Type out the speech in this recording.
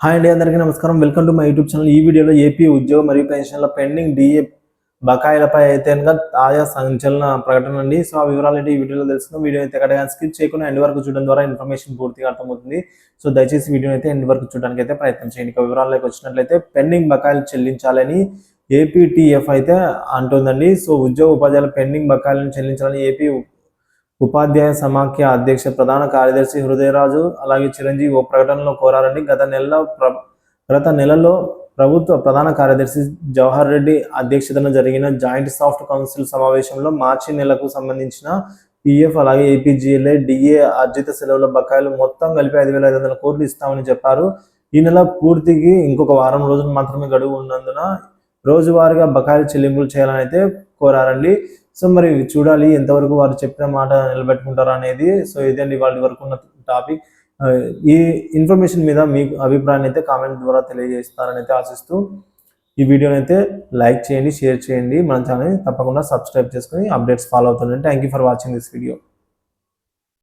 Hi అండి, అందరికీ నమస్కారం. Welcome to my YouTube channel. ఈ వీడియోలో ఏపీ ఉద్యోగ మరియు పెన్షన్ల పెండింగ్ డిఏ బకాయిలపై అయితే కనుక తాజా సంచలన ప్రకటన అండి. సో ఆ వివరాలు అయితే ఈ వీడియోలో తెలుసుకుందాం. వీడియో అయితే ఎక్కడైనా స్కిప్ చేయకుండా ఎండ్ వరకు చూడడం ద్వారా ఇన్ఫర్మేషన్ పూర్తిగా అర్థమవుతుంది. సో దయచేసి వీడియో అయితే ఎండ్ వరకు చూడడానికి అయితే ప్రయత్నం చేయండి. ఇక వివరాల్లోకి వచ్చినట్లయితే పెండింగ్ బకాయిలు చెల్లించాలని ఏపీటీఎఫ్ అయితే అంటుందండి. సో ఉద్యోగ ఉపాధ్యాయుల పెండింగ్ బకాయిలను చెల్లించాలని ఏపీ ఉపాధ్యాయ సమాఖ్య అధ్యక్ష ప్రధాన కార్యదర్శి హృదయరాజు అలాగే చిరంజీవి ఓ ప్రకటనలో కోరారండి. గత నెలలో ప్రభుత్వ ప్రధాన కార్యదర్శి జవహర్ రెడ్డి అధ్యక్షతన జరిగిన జాయింట్ సాఫ్ట్ కౌన్సిల్ సమావేశంలో మార్చి నెలకు సంబంధించిన పిఎఫ్ అలాగే ఏపీజీఎల్ఐ డిఏ అర్జిత సెలవుల బకాయిలు మొత్తం కలిపి 5,500 కోట్లు ఇస్తామని చెప్పారు. ఈ నెల పూర్తికి ఇంకొక వారం రోజులు మాత్రమే గడువు ఉన్నందున రోజువారీగా బకాయిలు చెల్లింపులు చేయాలని అయితే కోరారండి. సో మరి చూడాలి ఎంతవరకు వారు చెప్పిన మాట నిలబెట్టుకుంటారా అనేది. సో ఇదండి వాళ్ళ వరకు ఉన్న టాపిక్. ఈ ఇన్ఫర్మేషన్ మీద మీ అభిప్రాయాన్ని అయితే కామెంట్ ద్వారా తెలియజేస్తారని అయితే ఆశిస్తూ ఈ వీడియోని అయితే లైక్ చేయండి, షేర్ చేయండి. మన ఛానల్ తప్పకుండా సబ్స్క్రైబ్ చేసుకుని అప్డేట్స్ ఫాలో అవుతుండండి. Thank you for watching this video.